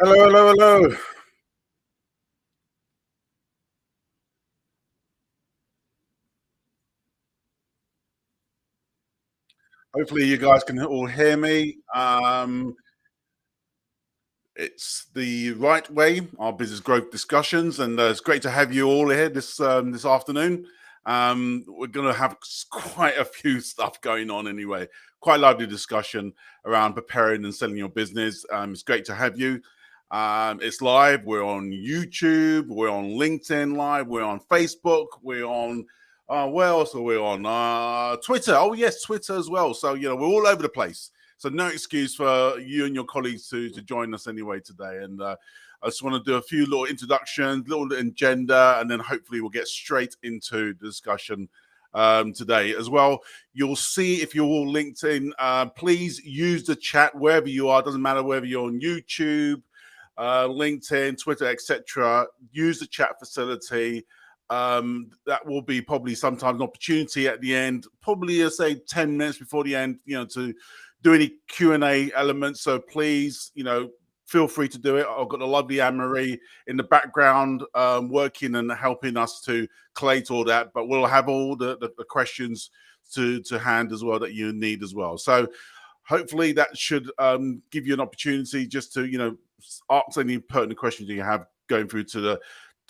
Hello, hello, hello. Hopefully, you guys can all hear me. It's the right way, our business growth discussions, and it's great to have you all here this afternoon. We're going to have quite a few stuff going on anyway. Quite lively discussion around preparing and selling your business. It's great to have you. It's live. We're on YouTube. We're on LinkedIn Live. We're on Facebook. We're on where else are we on? Twitter. Oh yes, Twitter as well. So we're all over the place. So no excuse for you and your colleagues to join us anyway today. And I just want to do a few little introductions, little agenda, and then hopefully we'll get straight into the discussion today as well. You'll see if you're all linked in, please use the chat wherever you are. Doesn't matter whether you're on YouTube, LinkedIn, Twitter, etc. Use the chat facility. That will be probably sometimes an opportunity at the end, probably say 10 minutes before the end, to do any Q&A elements. So please, feel free to do it. I've got the lovely Anne-Marie in the background working and helping us to collate all that, but we'll have all the questions to hand as well that you need as well. So hopefully that should give you an opportunity just to, ask any pertinent questions you have going through to the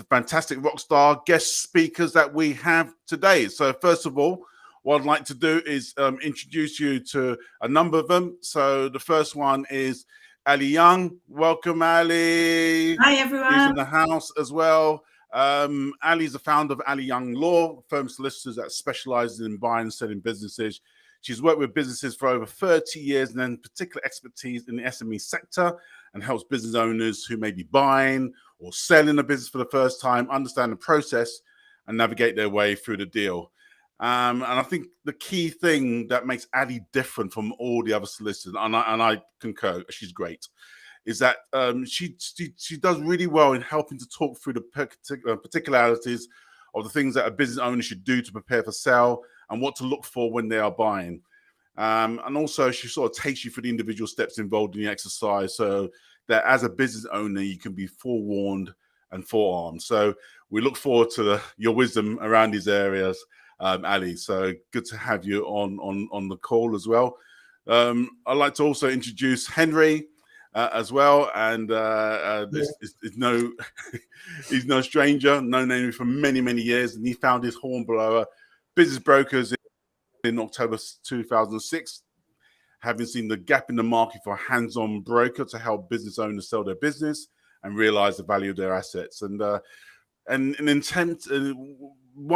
fantastic rockstar guest speakers that we have today. So first of all, what I'd like to do is introduce you to a number of them. So the first one is Ali Young. Welcome, Ali. Hi, everyone. Who's in the house as well. Ali is the founder of Ali Young Law, firm solicitors that specializes in buying and selling businesses. She's worked with businesses for over 30 years and then particular expertise in the SME sector and helps business owners who may be buying or selling a business for the first time understand the process and navigate their way through the deal. And I think the key thing that makes Ali different from all the other solicitors, and I concur, she's great, is that she does really well in helping to talk through the particularities of the things that a business owner should do to prepare for sale and what to look for when they are buying. And also she sort of takes you through the individual steps involved in the exercise so that as a business owner, you can be forewarned and forearmed. So we look forward to your wisdom around these areas, Ali. So good to have you on the call as well. I'd like to also introduce Henry as well. And he's no stranger, known Henry for many, many years. And he found his Hornblower Business Brokers in October 2006, having seen the gap in the market for a hands-on broker to help business owners sell their business and realize the value of their assets. And while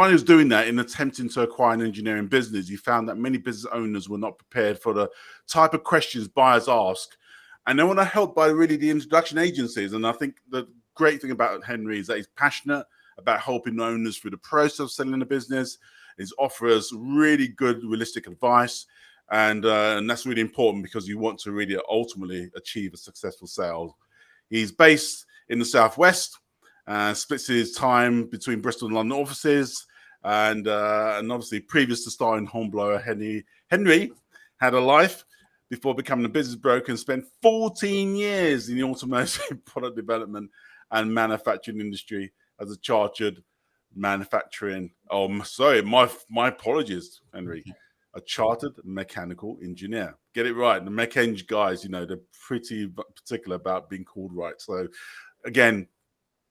he was doing that, in attempting to acquire an engineering business, he found that many business owners were not prepared for the type of questions buyers ask. And they were not helped by really the introduction agencies. And I think the great thing about Henry is that he's passionate about helping owners through the process of selling a business. He offers really good, realistic advice. And that's really important because you want to really ultimately achieve a successful sale. He's based in the Southwest, splits his time between Bristol and London offices. And obviously, previous to starting Hornblower, Henry had a life before becoming a business broker and spent 14 years in the automotive product development and manufacturing industry as a chartered manufacturing. My apologies, Henry. A chartered mechanical engineer. Get it right. The mech eng guys, they're pretty particular about being called right. So, again,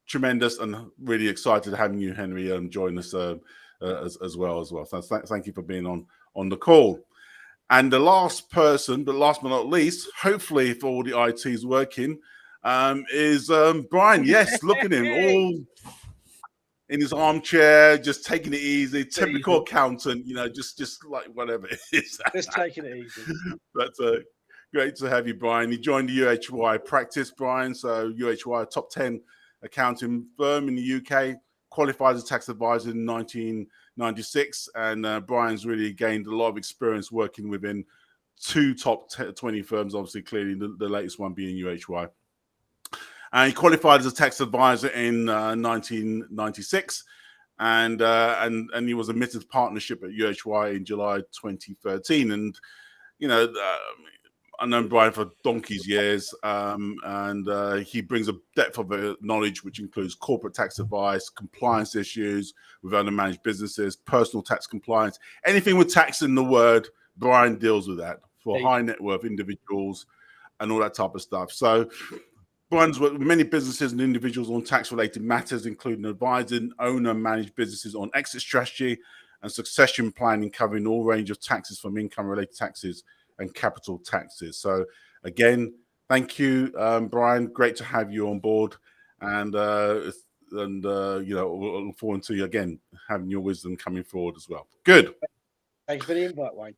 tremendous and really excited having you, Henry, join us as well. So thank you for being on the call. And the last person, but last but not least, hopefully if all the IT is working, is Brian. Yes, look at him, all in his armchair, just taking it easy. Typical accountant, just like whatever it is. Just taking it easy. But great to have you, Brian. He joined the UHY practice, Brian. So UHY, top 10 accounting firm in the UK, qualified as a tax advisor in 1996. And Brian's really gained a lot of experience working within two top 20 firms, obviously, clearly the latest one being UHY. And he qualified as a tax advisor in 1996, and he was admitted to partnership at UHY in July 2013. And I've known Brian for donkey's years, and he brings a depth of knowledge which includes corporate tax advice, compliance issues with owner-managed businesses, personal tax compliance, anything with tax in the word. Brian deals with that for high net worth individuals and all that type of stuff. So Brian's worked with many businesses and individuals on tax-related matters, including advising owner-managed businesses on exit strategy and succession planning, covering all range of taxes from income-related taxes and capital taxes. So again, thank you, Brian. Great to have you on board, and you know, we'll look forward to you again having your wisdom coming forward as well. Good. Thank you for the invite, Wayne.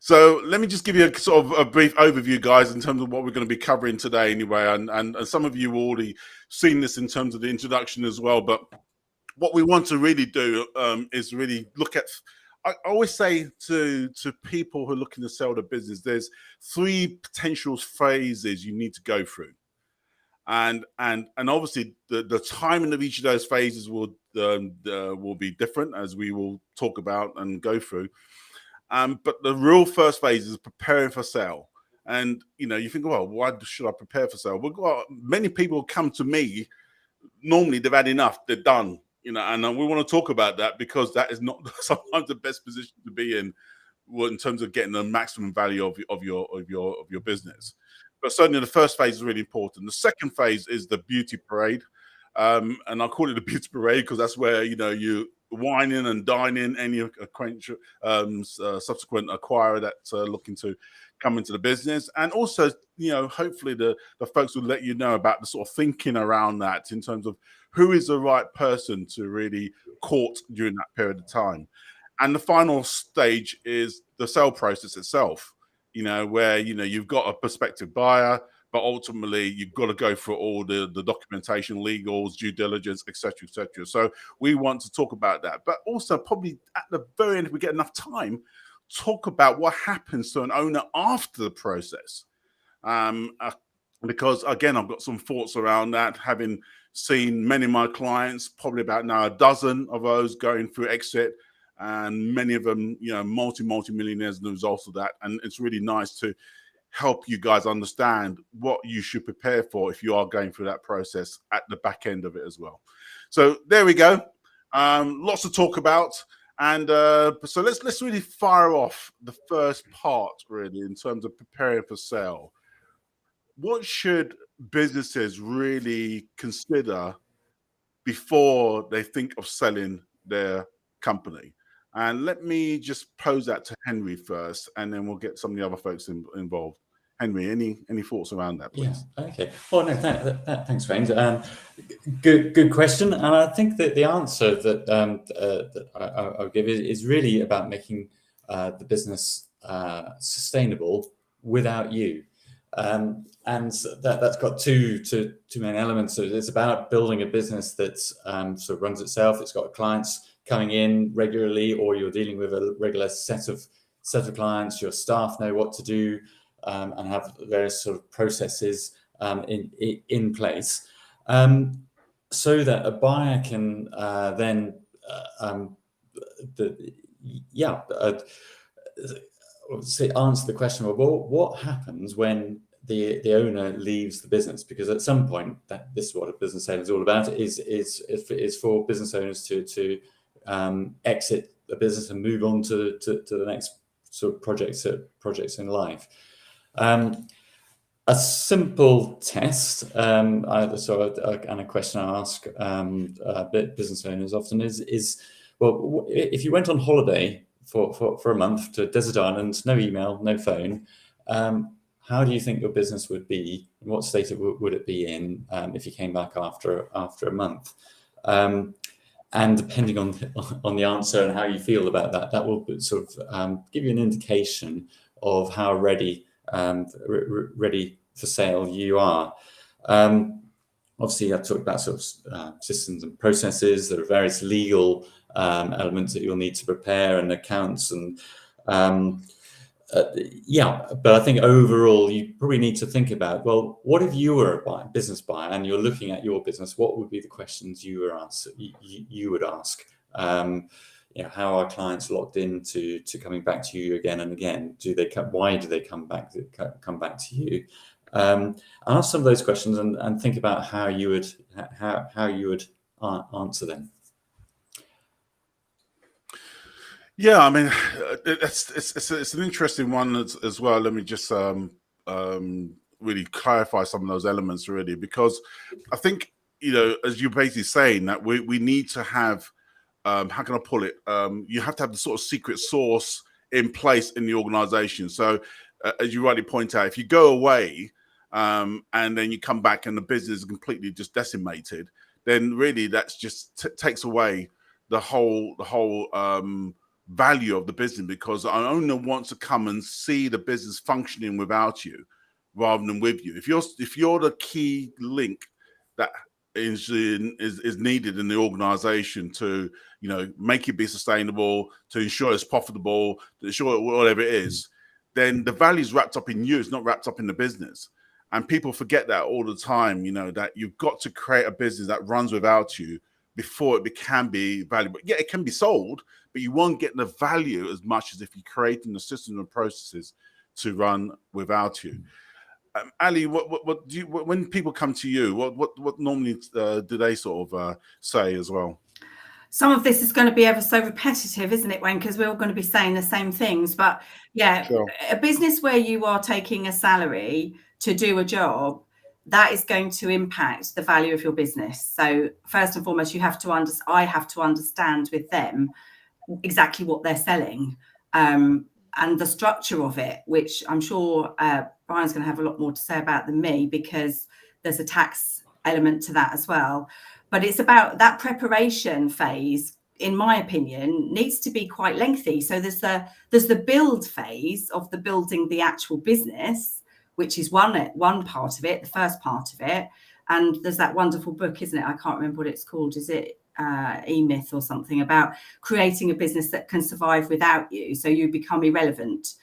So let me just give you a sort of a brief overview, guys, in terms of what we're going to be covering today anyway. And some of you have already seen this in terms of the introduction as well. But what we want to really do is really look at, I always say to people who are looking to sell their business, there's 3 potential phases you need to go through. And obviously the timing of each of those phases will be different, as we will talk about and go through. But the real first phase is preparing for sale. And you know, you think, well, why should I prepare for sale? Well, many people come to me. Normally, they've had enough. They're done. You know, and we want to talk about that, because that is not sometimes the best position to be in terms of getting the maximum value of your business. But certainly the first phase is really important. The second phase is the beauty parade. And I call it the beauty parade because that's where, you know, you whining and dining any subsequent acquirer that's looking to come into the business. And also, you know, hopefully the folks will let you know about the sort of thinking around that in terms of who is the right person to really court during that period of time. And the final stage is the sale process itself, you know, where, you know, you've got a prospective buyer, but ultimately you've got to go through all the documentation, legals, due diligence, etc., etc. So we want to talk about that, but also probably at the very end, if we get enough time, talk about what happens to an owner after the process. Because again, I've got some thoughts around that, having seen many of my clients, probably about now a dozen of those going through exit, and many of them, you know, multi-millionaires as a result of that. And it's really nice to help you guys understand what you should prepare for if you are going through that process at the back end of it as well. So there we go. Lots to talk about. And so let's really fire off the first part, really, in terms of preparing for sale. What should businesses really consider before they think of selling their company? And let me just pose that to Henry first, and then we'll get some of the other folks involved. Henry, any thoughts around that, please? Yeah, okay. Well, no, thanks, Wayne. Good question. And I think that the answer that I'll give is really about making the business sustainable without you. And that's got two main elements. So it's about building a business that sort of runs itself. It's got clients coming in regularly, or you're dealing with a regular set of clients. Your staff know what to do, and have various sort of processes in place, so that a buyer can then answer the question of, well, what happens when the owner leaves the business? Because at some point, this is what a business sale is all about, is for business owners to exit the business and move on to the next sort of projects in life. A simple test, and a question I ask business owners often is, well, if you went on holiday for a month to a desert island, no email, no phone, how do you think your business would be? What state would it be in if you came back after a month? And depending on the answer and how you feel about that will sort of give you an indication of how ready for sale you are. Obviously, I've talked about sort of systems and processes. There are various legal elements that you'll need to prepare, and accounts, and but I think overall you probably need to think about, well, what if you were a business buyer and you're looking at your business? What would be the questions you would ask? how are clients locked into coming back to you again and again? Why do they come back to you? Ask some of those questions and think about how you would answer them. Yeah, I mean, it's an interesting one as well. Let me just really clarify some of those elements, really, because I think, as you're basically saying, that we need to have, how can I pull it? You have to have the sort of secret sauce in place in the organization. So, as you rightly point out, if you go away and then you come back and the business is completely just decimated, then really that's just takes away the whole value of the business, because an owner wants to come and see the business functioning without you rather than with you. If you're the key link that is needed in the organization to make it be sustainable, to ensure it's profitable, to ensure whatever it is, then the value is wrapped up in you. It's not wrapped up in the business. And people forget that all the time, that you've got to create a business that runs without you before it can be valuable. Yeah, it can be sold, but you won't get the value as much as if you're creating the systems and processes to run without you. Ali, what do you, when people come to you, what normally do they sort of say as well? Some of this is going to be ever so repetitive, isn't it, Wayne? Because we're all going to be saying the same things. But yeah, sure. A business where you are taking a salary to do a job, that is going to impact the value of your business. So first and foremost, I have to understand with them exactly what they're selling and the structure of it, which I'm sure Brian's going to have a lot more to say about than me, because there's a tax element to that as well. But it's about that preparation phase, in my opinion, needs to be quite lengthy. So there's the build phase of the building the actual business, which is one part of it, the first part of it. And there's that wonderful book, isn't it? I can't remember what it's called. Is it E-Myth or something, about creating a business that can survive without you, so you become irrelevant,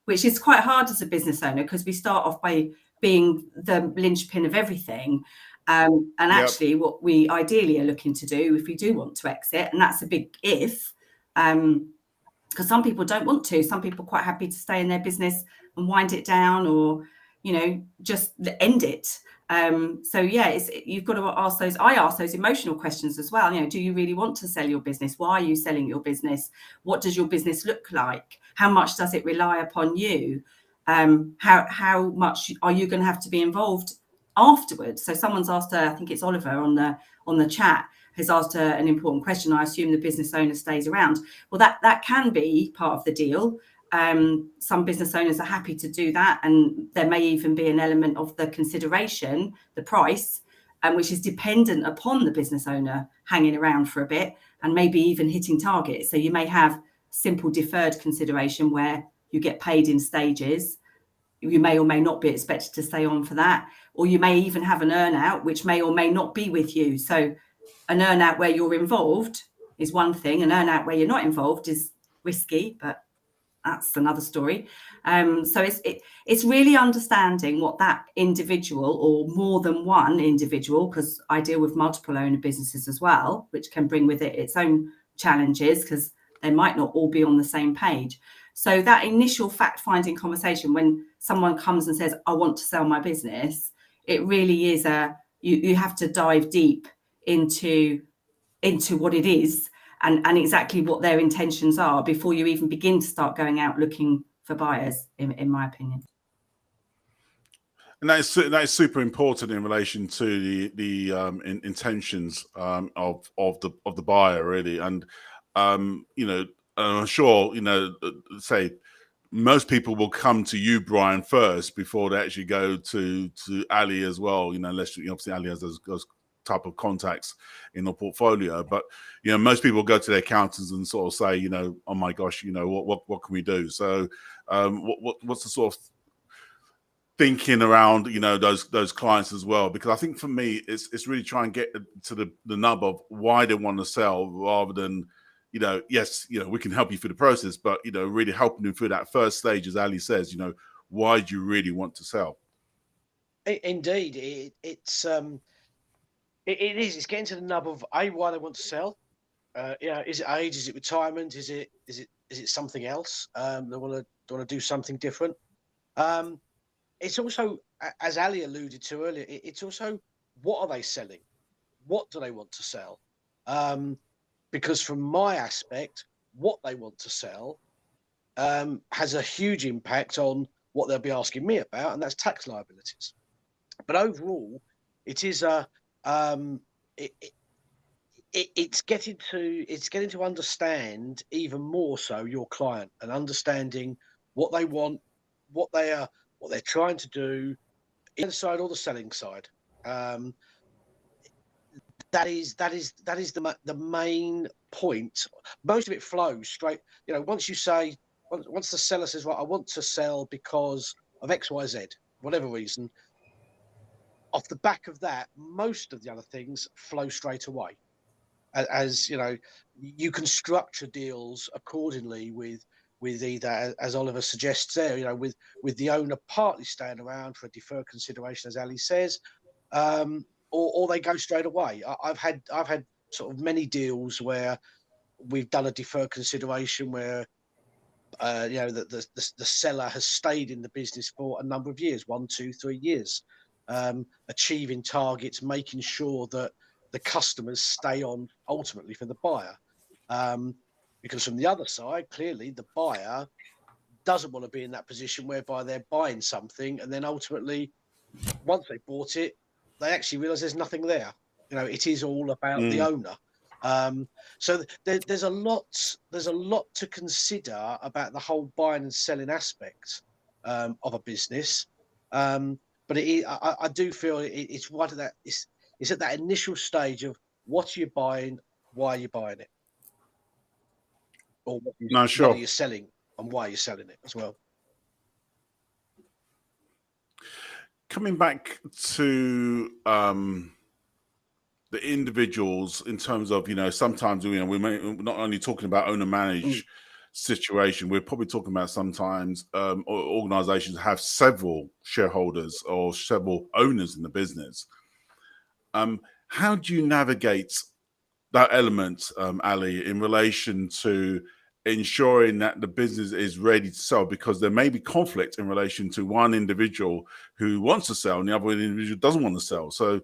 which is quite hard as a business owner, because we start off by being the linchpin of everything. And actually what we ideally are looking to do if we do want to exit, and that's a big if, because some people don't want to. Some people are quite happy to stay in their business and wind it down, or just end it. So yeah, you've got to ask those. I ask those emotional questions as well. Do you really want to sell your business? Why are you selling your business? What does your business look like? How much does it rely upon you? How much are you going to have to be involved afterwards? So someone's asked I think it's Oliver on the chat, has asked an important question. I assume the business owner stays around. Well, that can be part of the deal. Some business owners are happy to do that, and there may even be an element of the consideration, the price, which is dependent upon the business owner hanging around for a bit and maybe even hitting targets. So you may have simple deferred consideration where you get paid in stages. You may or may not be expected to stay on for that, or you may even have an earn-out, which may or may not be with you. So an earn-out where you're involved is one thing. An earn-out where you're not involved is risky, but that's another story. So it's really understanding what that individual, or more than one individual, because I deal with multiple owner businesses as well, which can bring with it its own challenges, because they might not all be on the same page. So that initial fact-finding conversation, when someone comes and says, I want to sell my business, it really is you have to dive deep into what it is and exactly what their intentions are before you even begin to start going out looking for buyers, in my opinion. And that is super important in relation to the intentions of the buyer, really. And I'm sure say most people will come to you, Brian, first before they actually go to Ali as well. Unless obviously Ali has those type of contacts in the portfolio, but most people go to their accountants and sort of say, oh my gosh, what can we do? So what's the sort of thinking around those clients as well? Because I think for me it's really trying to get to the nub of why they want to sell, rather than yes, we can help you through the process, but really helping them through that first stage, as Ali says, why do you really want to sell? Indeed, it's getting to the nub of why they want to sell, is it age? Is it retirement? Is it something else? They want to do something different. It's also, as Ali alluded to earlier, it's also, what are they selling? What do they want to sell? Because from my aspect, what they want to sell has a huge impact on what they'll be asking me about, and that's tax liabilities. But overall, it is it's getting to understand even more so your client, and understanding what they want, what they're trying to do, inside or the selling side. That is the main point. Most of it flows straight. Once you say, once the seller says, right, I want to sell because of X, Y, Z, whatever reason, off the back of that, most of the other things flow straight away. As you know, you can structure deals accordingly with either, as Oliver suggests there, with the owner partly staying around for a deferred consideration, as Ali says, or they go straight away. I've had sort of many deals where we've done a deferred consideration where the seller has stayed in the business for a number of years, 1, 2, 3 years, achieving targets, making sure that the customers stay on ultimately for the buyer. Because from the other side, clearly the buyer doesn't want to be in that position whereby they're buying something and then ultimately, once they bought it, they actually realize there's nothing there. It is all about the owner. So there's a lot to consider about the whole buying and selling aspect of a business. But I do feel it's right at that. It's at that initial stage of what are you buying, why are you buying it, or what are you selling and why are you selling it as well. Coming back to the individuals in terms of, sometimes, we're not only talking about owner managed situation, we're probably talking about sometimes organizations have several shareholders or several owners in the business. How do you navigate that element, Ali, in relation to ensuring that the business is ready to sell? Because there may be conflict in relation to one individual who wants to sell and the other individual doesn't want to sell. So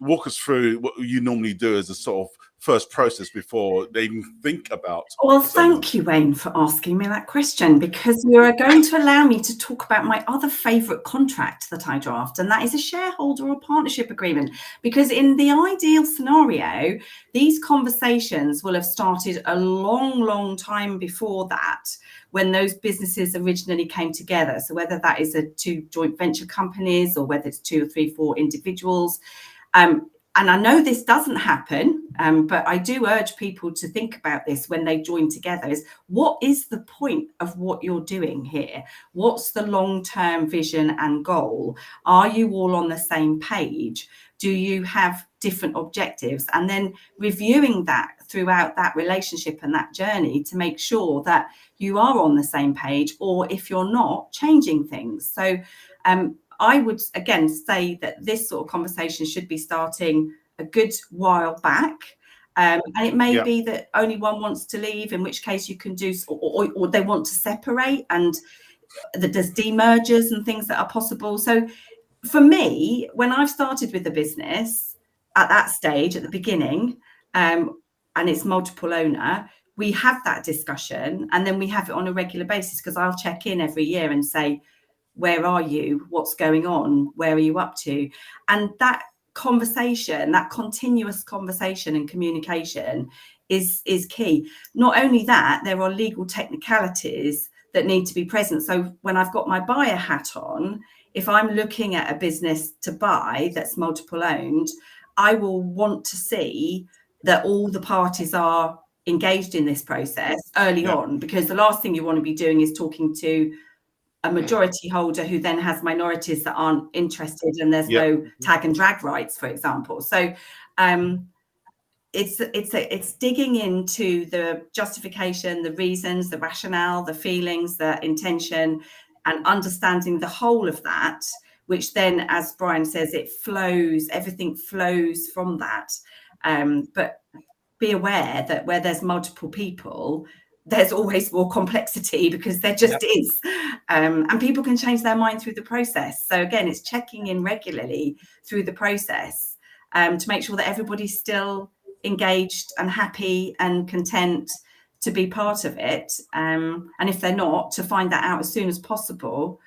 walk us through what you normally do as a sort of first process before they even think about. Well, thank you, Wayne, for asking me that question, because you are going to allow me to talk about my other favourite contract that I draft, and that is a shareholder or partnership agreement. Because in the ideal scenario, these conversations will have started a long, long time before that, when those businesses originally came together. So whether that is 2 joint venture companies or whether it's 2 or 3, 4 individuals. And I know this doesn't happen, but I do urge people to think about this when they join together, is what is the point of what you're doing here? What's the long-term vision and goal? Are you all on the same page? Do you have different objectives? And then reviewing that throughout that relationship and that journey to make sure that you are on the same page, or if you're not, changing things. So I would, again, say that this sort of conversation should be starting a good while back. And it may be that only one wants to leave, in which case you can do, or they want to separate, and there's demergers and things that are possible. So for me, when I've started with the business at that stage, at the beginning, and it's multiple owner, we have that discussion, and then we have it on a regular basis, because I'll check in every year and say, where are you? What's going on? Where are you up to? And that conversation, that continuous conversation and communication is key. Not only that, there are legal technicalities that need to be present. So when I've got my buyer hat on, if I'm looking at a business to buy that's multiple owned, I will want to see that all the parties are engaged in this process early on, because the last thing you want to be doing is talking to a majority holder who then has minorities that aren't interested, and there's no tag and drag rights, for example. So it's digging into the justification, the reasons, the rationale, the feelings, the intention, and understanding the whole of that, which then, as Brian says, it flows, everything flows from that. But be aware that where there's multiple people, there's always more complexity, because there just is. And people can change their mind through the process. So again, it's checking in regularly through the process to make sure that everybody's still engaged and happy and content to be part of it. And if they're not, to find that out as soon as possible.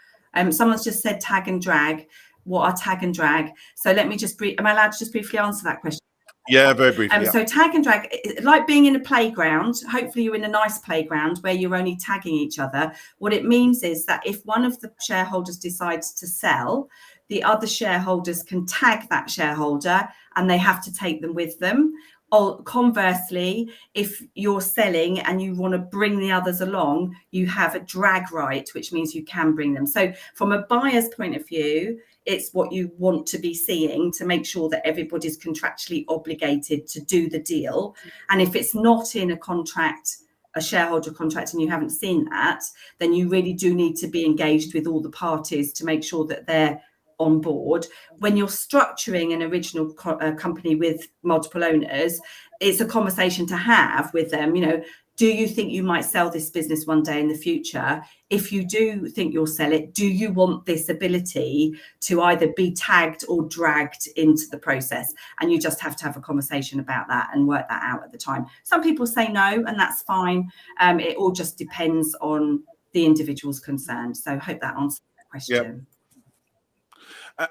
Someone's just said tag and drag. What are tag and drag? So let me just am I allowed to just briefly answer that question? Yeah, very briefly. So tag and drag, like being in a playground, hopefully you're in a nice playground where you're only tagging each other. What it means is that if one of the shareholders decides to sell, the other shareholders can tag that shareholder and they have to take them with them. Or conversely, if you're selling and you want to bring the others along, you have a drag right, which means you can bring them. So from a buyer's point of view, it's what you want to be seeing to make sure that everybody's contractually obligated to do the deal. And if it's not in a contract, a shareholder contract, and you haven't seen that, then you really do need to be engaged with all the parties to make sure that they're on board. When you're structuring an original company with multiple owners, it's a conversation to have with them. You know, do you think you might sell this business one day in the future? If you do think you'll sell it, do you want this ability to either be tagged or dragged into the process? And you just have to have a conversation about that and work that out at the time. Some people say no, and that's fine. It all just depends on the individuals concerned. So I hope that answers that question. Yep.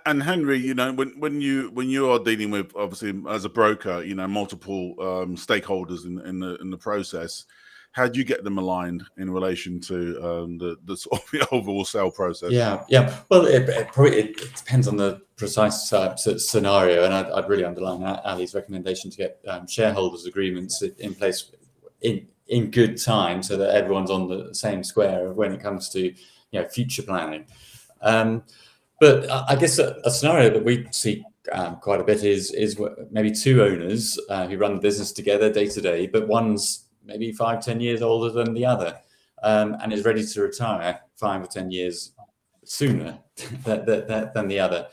And Henry, you know, when you are dealing with, obviously as a broker, you know, multiple stakeholders in the process, how do you get them aligned in relation to the sort of the overall sale process? Yeah. Well, it depends on the precise scenario, and I'd really underline Ali's recommendation to get shareholders' agreements in place in good time, so that everyone's on the same square when it comes to, you know, future planning. But I guess a scenario that we see quite a bit is maybe two owners who run the business together day to day, but one's maybe 5-10 years older than the other, and is ready to retire 5 or 10 years sooner than the other.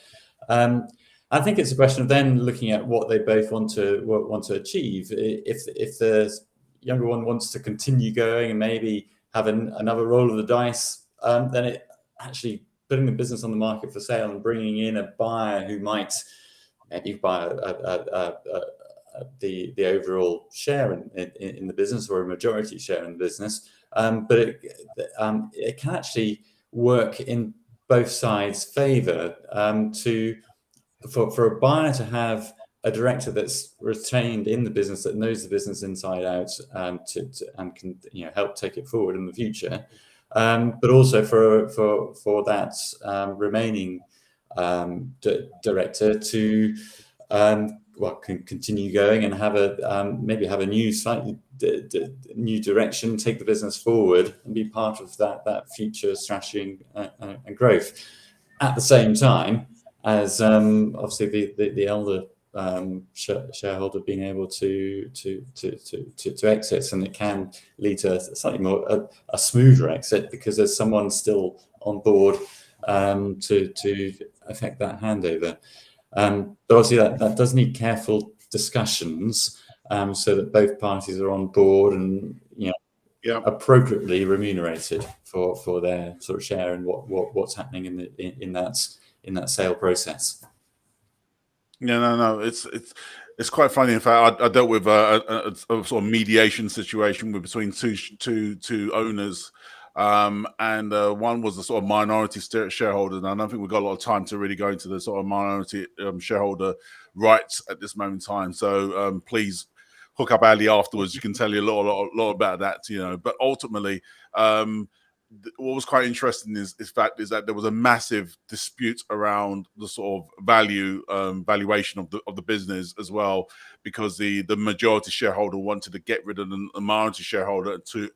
I think it's a question of then looking at what they both want to achieve. If the younger one wants to continue going and maybe have another roll of the dice, then it actually putting the business on the market for sale and bringing in a buyer who might maybe buy the overall share in the business, or a majority share in the business, but it can actually work in both sides' favour for a buyer to have a director that's retained in the business, that knows the business inside out, and can, you know, help take it forward in the future. But also for that remaining director to can continue going and have maybe have a new slightly new direction, take the business forward, and be part of that future strategy and growth. At the same time as obviously the elder shareholder being able to exit, and it can lead to a slightly more a smoother exit because there's someone still on board to affect that handover. But obviously that does need careful discussions so that both parties are on board and, you know, appropriately remunerated for their sort of share and what's happening in that sale process. Yeah, no, it's quite funny. In fact, I dealt with a sort of mediation situation between two owners, and one was a sort of minority shareholder, and I don't think we've got a lot of time to really go into the sort of minority shareholder rights at this moment in time. So please hook up Ali afterwards. You can tell you a lot about that, you know. But ultimately, what was quite interesting is that there was a massive dispute around the sort of valuation of the business as well, because the majority shareholder wanted to get rid of the minority shareholder to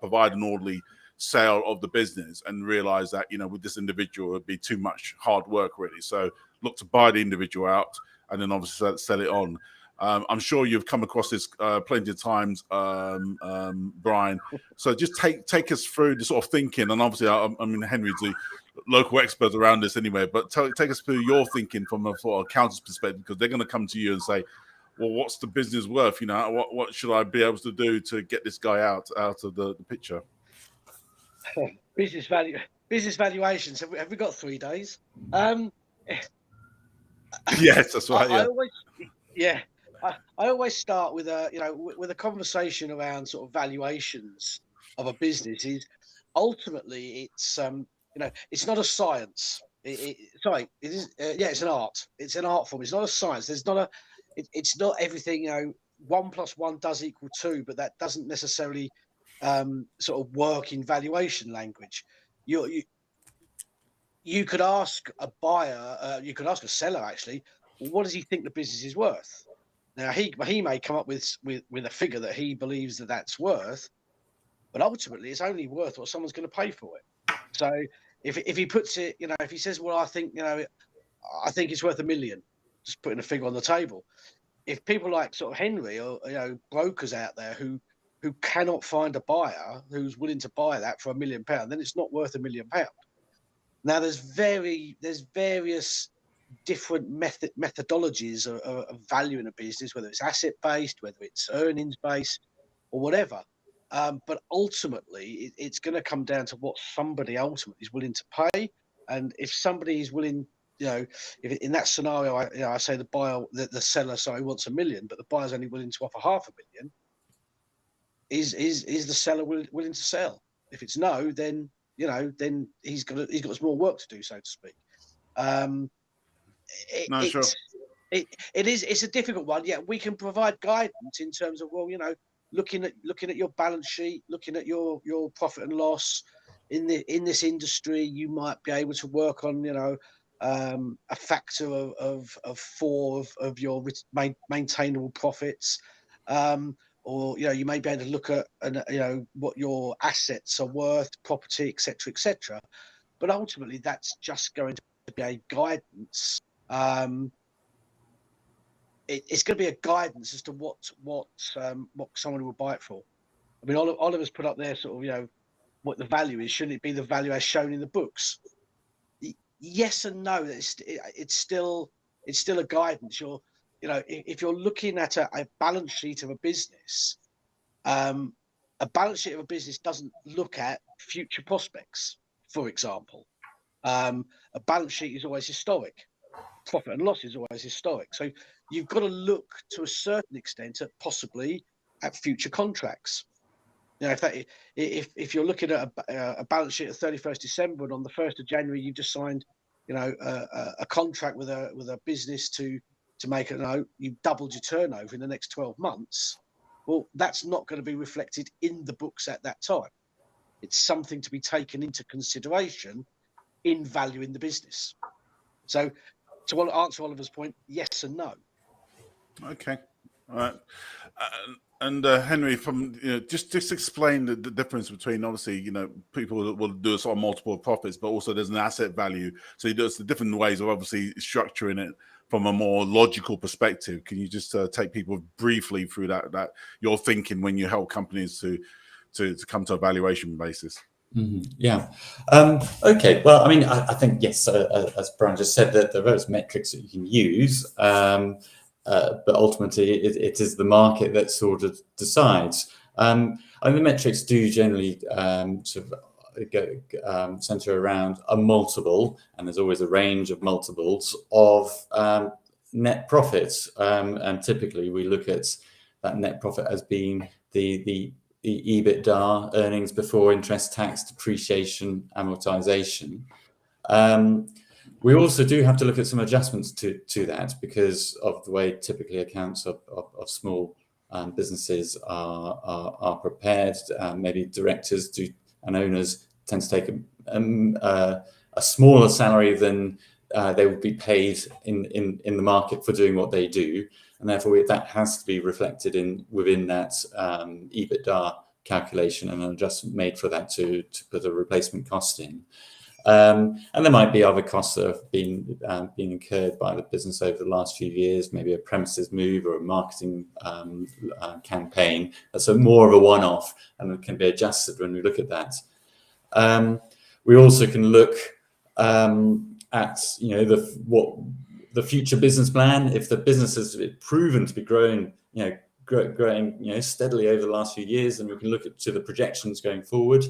provide an orderly sale of the business, and realize that, you know, with this individual it would be too much hard work really. So look to buy the individual out and then obviously sell it on. I'm sure you've come across this plenty of times, Brian. So just take us through the sort of thinking, and obviously, I mean, Henry's the local expert around this anyway. But take us through your thinking from a sort of accountant's perspective, because they're going to come to you and say, well, what's the business worth? What should I be able to do to get this guy out of the picture? Business valuations. Have we got 3 days? Yes, that's right. I always start with a conversation around sort of valuations of a business. Is ultimately it's it's not a science. It's an art. It's an art form. It's not a science. It's not everything. 1 + 1 does equal 2, but that doesn't necessarily sort of work in valuation language. You could ask a buyer, you could ask a seller actually, well, what does he think the business is worth? Now he may come up with a figure that he believes that's worth, but ultimately it's only worth what someone's going to pay for it. So if he puts it, if he says, well, I think it's worth $1 million, just putting a figure on the table. If people like sort of Henry or brokers out there who cannot find a buyer who's willing to buy that for £1 million, then it's not worth £1 million. Now there's various different methodologies of valuing a business, whether it's asset based, whether it's earnings based, or whatever. But ultimately, it's going to come down to what somebody ultimately is willing to pay. And if somebody is willing, if in that scenario, I say the seller, wants $1 million, but the buyer's only willing to offer $500,000, is the seller willing to sell? If it's no, then then he's got some more work to do, so to speak. It's a difficult one. Yeah, we can provide guidance in terms of, well, looking at your balance sheet, looking at your profit and loss in this industry, you might be able to work on a factor of 4 of your maintainable profits. Or you may be able to look at what your assets are worth, property, etc. But ultimately, that's just going to be a guidance. It's going to be a guidance as to what someone will buy it for. I mean, Oliver's put up there sort of what the value is. Shouldn't it be the value as shown in the books? Yes and no. It's still a guidance. If you're looking at a balance sheet of a business, a balance sheet of a business doesn't look at future prospects, for example. A balance sheet is always historic. Profit and loss is always historic. So you've got to look to a certain extent at future contracts. If you're looking at a balance sheet of 31st December and on the 1st of January you've just signed a contract with a business to make you've doubled your turnover in the next 12 months, well, that's not going to be reflected in the books at that time. It's something to be taken into consideration in valuing the business. So to answer Oliver's point, yes and no. Okay. All right. And Henry, from just explain the difference between, obviously, people that will do a sort of multiple profits, but also there's an asset value. So there's the different ways of obviously structuring it from a more logical perspective. Can you just take people briefly through that you're thinking when you help companies to come to a valuation basis? Mm-hmm. Yeah. Okay. Well, I mean, I think, yes, as Brian just said, that there are various metrics that you can use, but ultimately it is the market that sort of decides. I mean, the metrics do generally sort of center around a multiple, and there's always a range of multiples of net profits, and typically we look at that net profit as being the EBITDA, earnings before interest, tax, depreciation, amortization. We also do have to look at some adjustments to that because of the way typically accounts of small businesses are prepared. Maybe directors and owners tend to take a smaller salary than they would be paid in the market for doing what they do. And therefore, that has to be reflected within that EBITDA calculation and an adjustment made for that to put a replacement cost in. And there might be other costs that have been incurred by the business over the last few years, maybe a premises move or a marketing campaign. That's more of a one-off, and it can be adjusted when we look at that. We also can look at what the future business plan. If the business has proven to be growing, growing steadily over the last few years, then we can look to the projections going forward.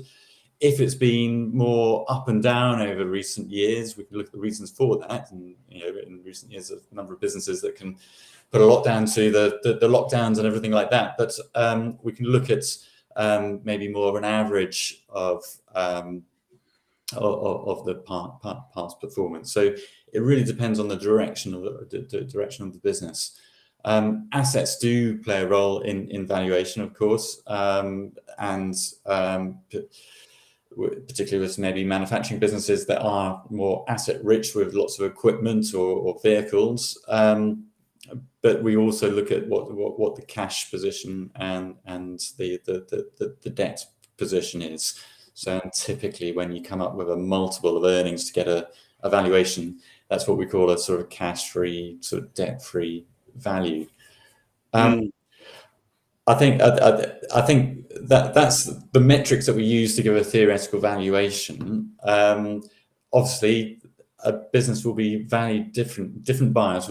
If it's been more up and down over recent years, we can look at the reasons for that. And in recent years, there's a number of businesses that can put a lot down to the lockdowns and everything like that. But we can look at maybe more of an average of the past performance. So it really depends on the direction of the business. Assets do play a role in valuation, of course, and particularly with maybe manufacturing businesses that are more asset rich with lots of equipment or vehicles. But we also look at what the cash position and the debt position is. So typically when you come up with a multiple of earnings to get a valuation, that's what we call a sort of cash-free, sort of debt-free value. I think that's the metrics that we use to give a theoretical valuation. Obviously, a business will be valued different buyers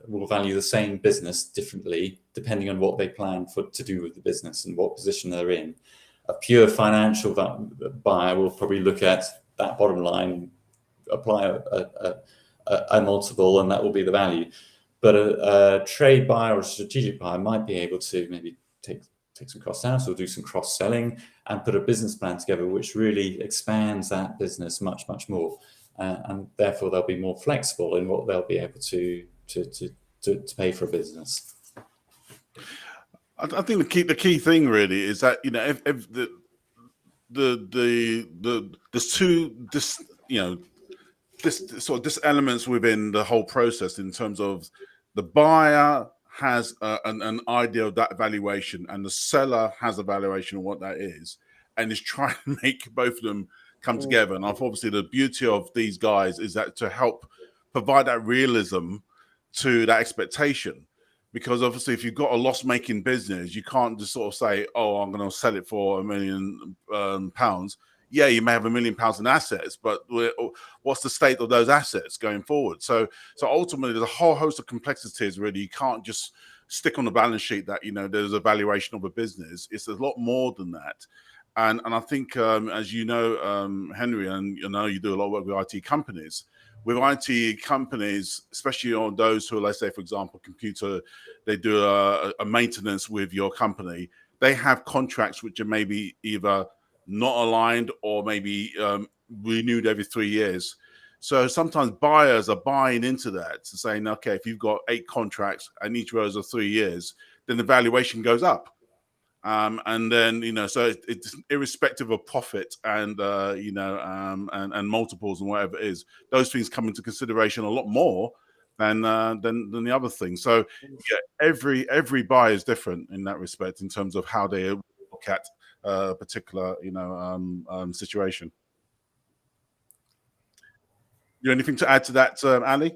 will value the same business differently depending on what they plan to do with the business and what position they're in. A pure financial buyer will probably look at that bottom line, apply a multiple, and that will be the value. But a trade buyer or a strategic buyer might be able to maybe take some costs out or do some cross-selling and put a business plan together which really expands that business much more. And therefore they'll be more flexible in what they'll be able to pay for a business. I think the key thing really is that if there's two this elements within the whole process in terms of the buyer has an idea of that valuation and the seller has a valuation of what that is and is trying to make both of them come together. And obviously the beauty of these guys is that to help provide that realism to that expectation. Because obviously, if you've got a loss-making business, you can't just sort of say, "Oh, I'm going to sell it for £1 million." Yeah, you may have £1 million in assets, but what's the state of those assets going forward? So ultimately, there's a whole host of complexities. Really, you can't just stick on the balance sheet that there's a valuation of a business. It's a lot more than that. And I think, as you know, Henry, and you do a lot of work with IT companies. With IT companies, especially on those who, let's say, for example, computer, they do a maintenance with your company. They have contracts which are maybe either not aligned or maybe renewed every 3 years. So sometimes buyers are buying into that, to saying, okay, if you've got 8 contracts and each of those are 3 years, then the valuation goes up. And then, so it's irrespective of profit and, and multiples and whatever it is, those things come into consideration a lot more than the other things. So yeah, every buyer is different in that respect in terms of how they look at a particular, situation. You anything to add to that, Ali?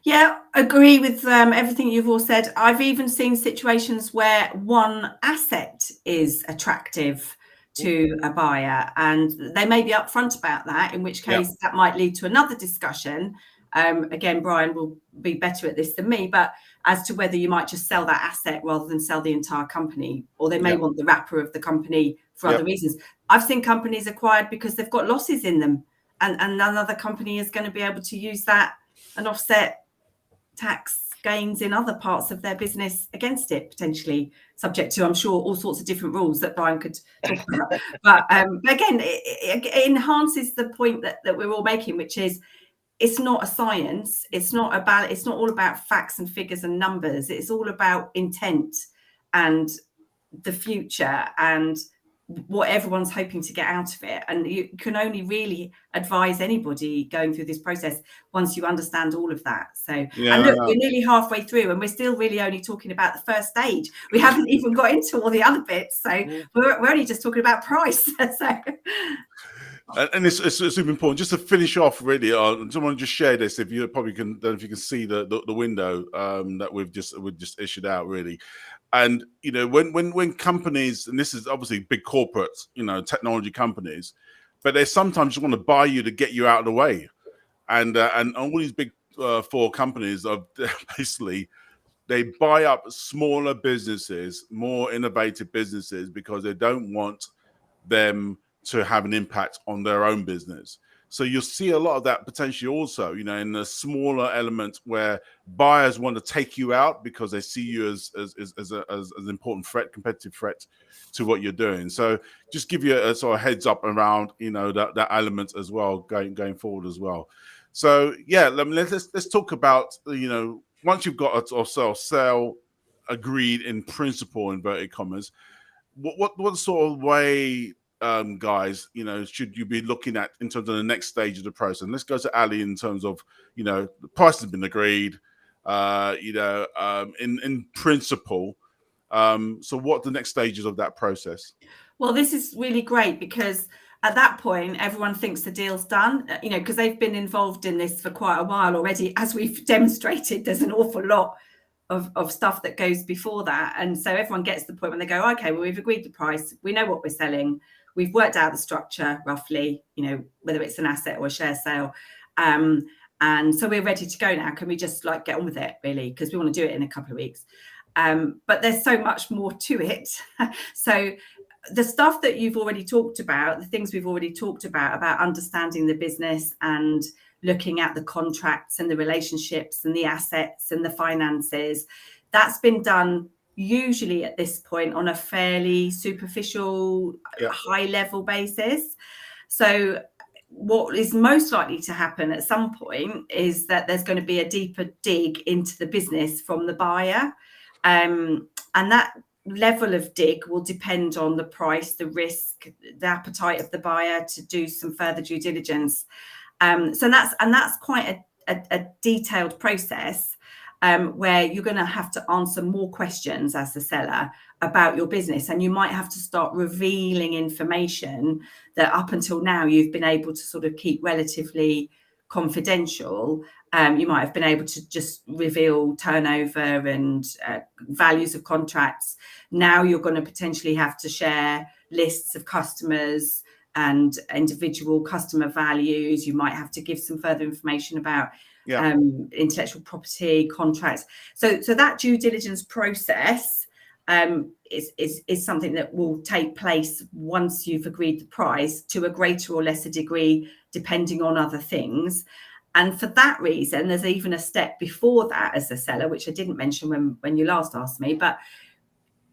Yeah, agree with everything you've all said. I've even seen situations where one asset is attractive to a buyer and they may be upfront about that, in which case that might lead to another discussion. Again, Brian will be better at this than me, but as to whether you might just sell that asset rather than sell the entire company, or they may want the wrapper of the company for other reasons. I've seen companies acquired because they've got losses in them and another company is going to be able to use that and offset tax gains in other parts of their business against it, potentially subject to, I'm sure, all sorts of different rules that Brian could talk about. But again, it enhances the point that we're all making, which is it's not a science. It's not all about facts and figures and numbers. It's all about intent and the future and what everyone's hoping to get out of it. And you can only really advise anybody going through this process once you understand all of that. So, and look, we're nearly halfway through and we're still really only talking about the first stage. We haven't even got into all the other bits. So we're only just talking about price. So. And it's super important. Just to finish off, really, someone just share this. If you probably can, then if you can see the window that we've just issued out, really. And when companies, and this is obviously big corporates, technology companies, but they sometimes just want to buy you to get you out of the way, and all these big for companies of basically they buy up smaller businesses, more innovative businesses, because they don't want them to have an impact on their own business. So you'll see a lot of that potentially also, you know, in the smaller element where buyers want to take you out because they see you as an important threat, competitive threat to what you're doing. So just give you a sort of heads up around, you know, that element as well going forward as well. So yeah, let's talk about, you know, once you've got a sale agreed in principle, inverted commas, what sort of way, guys, you know, should you be looking at in terms of the next stage of the process? And let's go to Ali in terms of, you know, the price has been agreed, you know, in principle. So what are the next stages of that process? Well, this is really great because at that point, everyone thinks the deal's done, you know, because they've been involved in this for quite a while already. As we've demonstrated, there's an awful lot of stuff that goes before that. And so everyone gets to the point when they go, okay, well, we've agreed the price. We know what we're selling. We've worked out the structure roughly, you know, whether it's an asset or a share sale. And so we're ready to go now. Can we just like get on with it, really? Because we want to do it in a couple of weeks. But there's so much more to it. So the stuff that you've already talked about, the things we've already talked about understanding the business and looking at the contracts and the relationships and the assets and the finances, that's been done usually at this point on a fairly superficial, high level basis. So what is most likely to happen at some point is that there's going to be a deeper dig into the business from the buyer. And that level of dig will depend on the price, the risk, the appetite of the buyer to do some further due diligence. So that's quite a detailed process where you're going to have to answer more questions as the seller about your business, and you might have to start revealing information that up until now you've been able to sort of keep relatively confidential. You might have been able to just reveal turnover and values of contracts. Now you're going to potentially have to share lists of customers and individual customer values. You might have to give some further information about intellectual property, contracts. So that due diligence process is something that will take place once you've agreed the price to a greater or lesser degree, depending on other things. And for that reason, there's even a step before that as a seller, which I didn't mention when you last asked me, but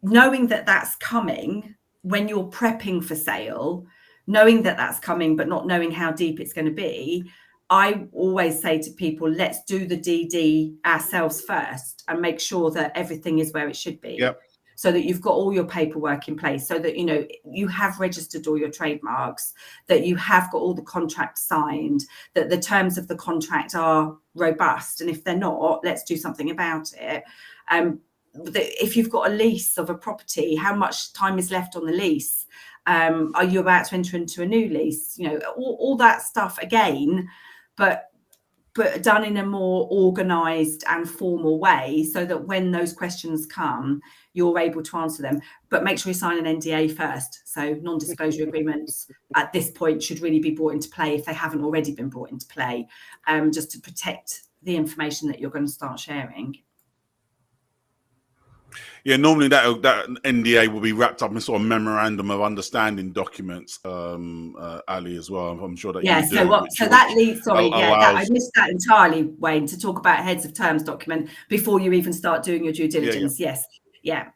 knowing that that's coming when you're prepping for sale, knowing that that's coming, but not knowing how deep it's going to be, I always say to people, let's do the DD ourselves first and make sure that everything is where it should be. Yep. So that you've got all your paperwork in place, so that, you know, you have registered all your trademarks, that you have got all the contracts signed, that the terms of the contract are robust. And if they're not, let's do something about it. If you've got a lease of a property, how much time is left on the lease? Are you about to enter into a new lease? You know, all that stuff again, but done in a more organized and formal way, so that when those questions come, you're able to answer them. But make sure you sign an NDA first. So non-disclosure agreements at this point should really be brought into play if they haven't already been brought into play, just to protect the information that you're going to start sharing. Yeah, normally that NDA will be wrapped up in sort of memorandum of understanding documents, Ali, as well. I'm sure that I missed that entirely, Wayne, to talk about heads of terms document before you even start doing your due diligence. Yes.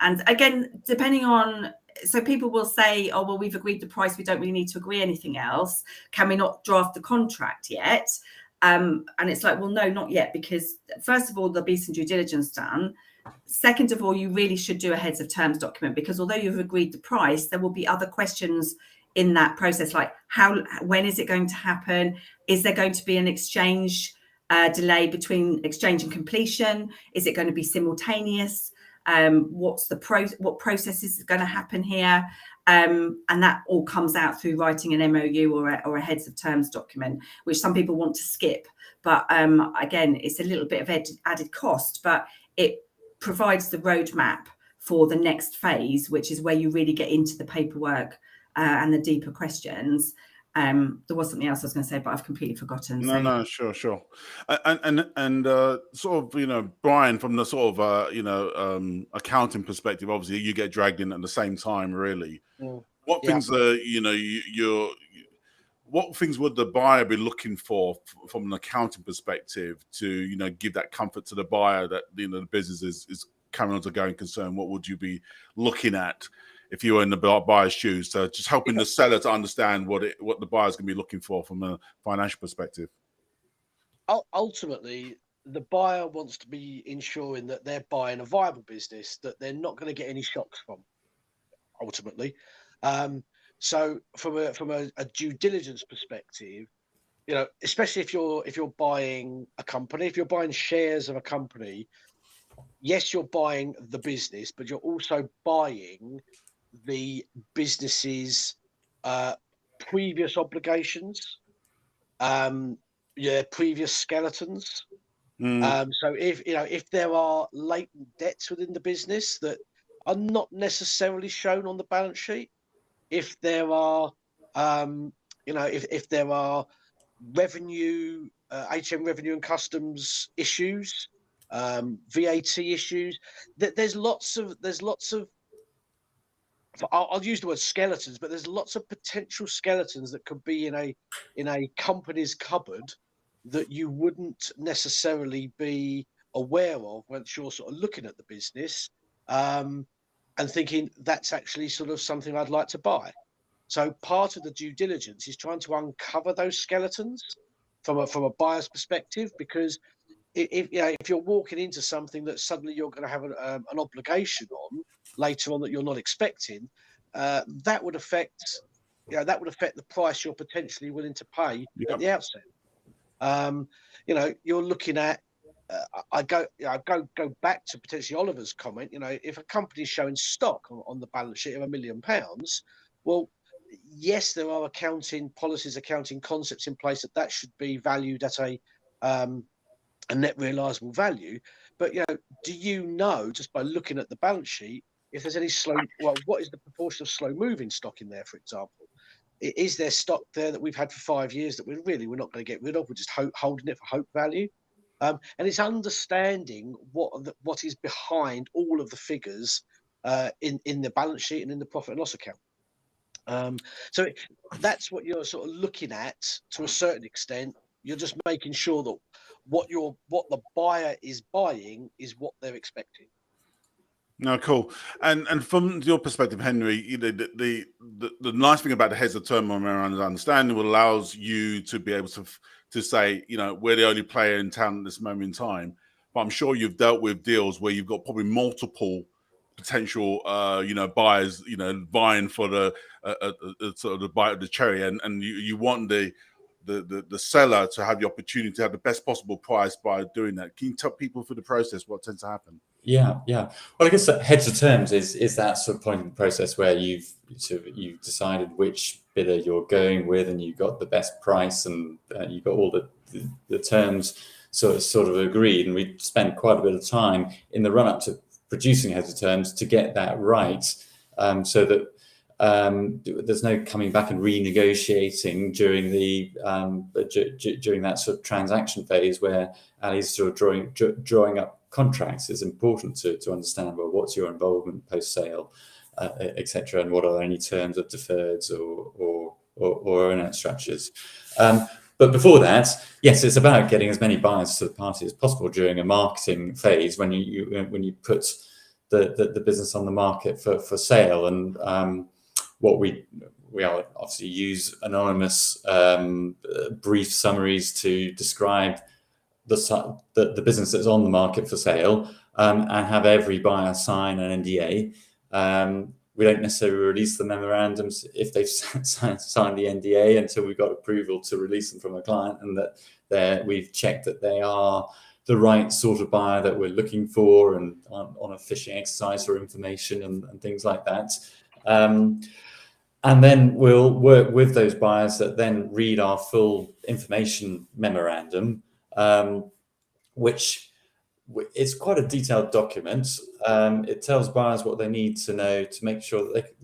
And again, depending on, so people will say, oh, well, we've agreed the price, we don't really need to agree anything else. Can we not draft the contract yet? And it's like, well, no, not yet, because first of all, there'll be some due diligence done. Second of all, you really should do a heads of terms document, because although you've agreed the price, there will be other questions in that process, like when is it going to happen? Is there going to be an exchange delay between exchange and completion? Is it going to be simultaneous? What process is going to happen here? And that all comes out through writing an MOU or a heads of terms document, which some people want to skip. But again, it's a little bit of added cost, but it provides the roadmap for the next phase, which is where you really get into the paperwork and the deeper questions. There was something else I was going to say, but I've completely forgotten. No, sure. And sort of, Brian, from the sort of, accounting perspective, obviously you get dragged in at the same time, really. What things what things would the buyer be looking for from an accounting perspective to, give that comfort to the buyer that, the business is carrying on to going concern? What would you be looking at if you were in the buyer's shoes? So just helping the seller to understand what the buyer's going to be looking for from a financial perspective. Ultimately, the buyer wants to be ensuring that they're buying a viable business that they're not going to get any shocks from, ultimately. So from a due diligence perspective, especially if you're buying a company, if you're buying shares of a company, yes, you're buying the business, but you're also buying the business's previous obligations, previous skeletons. So if there are latent debts within the business that are not necessarily shown on the balance sheet, if there are if there are revenue, HM revenue and customs issues, VAT issues, there's lots of I'll use the word skeletons, but there's lots of potential skeletons that could be in a company's cupboard that you wouldn't necessarily be aware of once you're sort of looking at the business and thinking that's actually sort of something I'd like to buy. So part of the due diligence is trying to uncover those skeletons from a buyer's perspective, because if you're walking into something that suddenly you're going to have an obligation on later on that you're not expecting, that would affect the price you're potentially willing to pay at the outset. You're looking at. I go back to potentially Oliver's comment. If a company is showing stock on the balance sheet of £1 million, well, yes, there are accounting policies, accounting concepts in place that should be valued at a net realisable value. But do you know, just by looking at the balance sheet, if there's any what is the proportion of slow moving stock in there, for example? Is there stock there that we've had for 5 years that we're not going to get rid of? We're just holding it for hope value. And it's understanding what is behind all of the figures in the balance sheet and in the profit and loss account. So that's what you're sort of looking at to a certain extent. You're just making sure that what the buyer is buying is what they're expecting. No, cool. And from your perspective, Henry, the nice thing about the heads of term memorandum of understanding allows you to be able to say, we're the only player in town at this moment in time. But I'm sure you've dealt with deals where you've got probably multiple potential, buyers, vying for the sort of the bite of the cherry, and you want the seller to have the opportunity to have the best possible price by doing that. Can you tell people through the process what tends to happen? Yeah. Well, I guess that heads of terms is that sort of point in the process where you've decided which bidder you're going with, and you've got the best price, and you've got all the terms sort of agreed. And we spent quite a bit of time in the run up to producing heads of terms to get that right, so that there's no coming back and renegotiating during during that sort of transaction phase where Ali's sort of drawing up contracts. It's important to understand, well, what's your involvement post sale, etc., and what are any terms of deferreds or earn-out structures. But before that, yes, it's about getting as many buyers to the party as possible during a marketing phase when you put the business on the market for sale. And what we obviously use anonymous brief summaries to describe the business that's on the market for sale, and have every buyer sign an NDA. We don't necessarily release the memorandums if they've signed the NDA until we've got approval to release them from a client, and that we've checked that they are the right sort of buyer that we're looking for, and on a fishing exercise for information and things like that. And then we'll work with those buyers that then read our full information memorandum, which is quite a detailed document. It tells buyers what they need to know to make sure that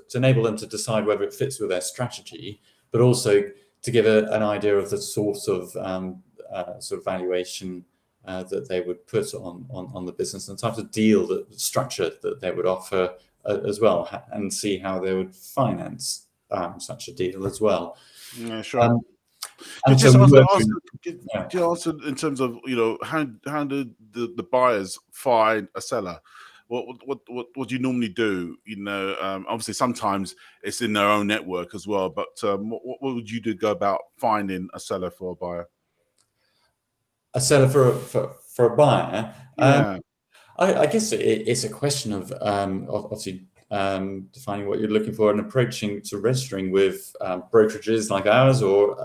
to enable them to decide whether it fits with their strategy, but also to give an idea of the sort of valuation that they would put on the business, and the type of deal, that structure that they would offer as well, and see how they would finance such a deal as well. Yeah, sure. And Just so answer in terms of, you know, how do the buyers find a seller? What do you normally do? You know, obviously sometimes it's in their own network as well, but what would you do, go about finding a seller for a buyer? A seller for a buyer? Yeah. I guess it's a question of obviously defining what you're looking for and approaching to registering with brokerages like ours, or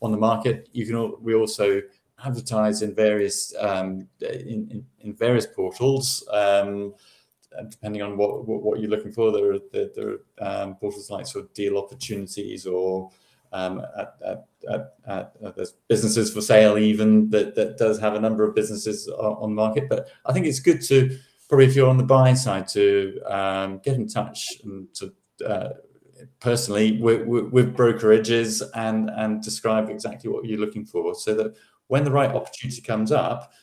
on the market. We also advertise in various in various portals, depending on what you're looking for. There are portals like sort of Deal Opportunities, or there's Businesses for Sale even, that does have a number of businesses on the market. But I think it's good to, probably if you're on the buying side, to get in touch and to personally with brokerages and describe exactly what you're looking for, so that when the right opportunity comes up,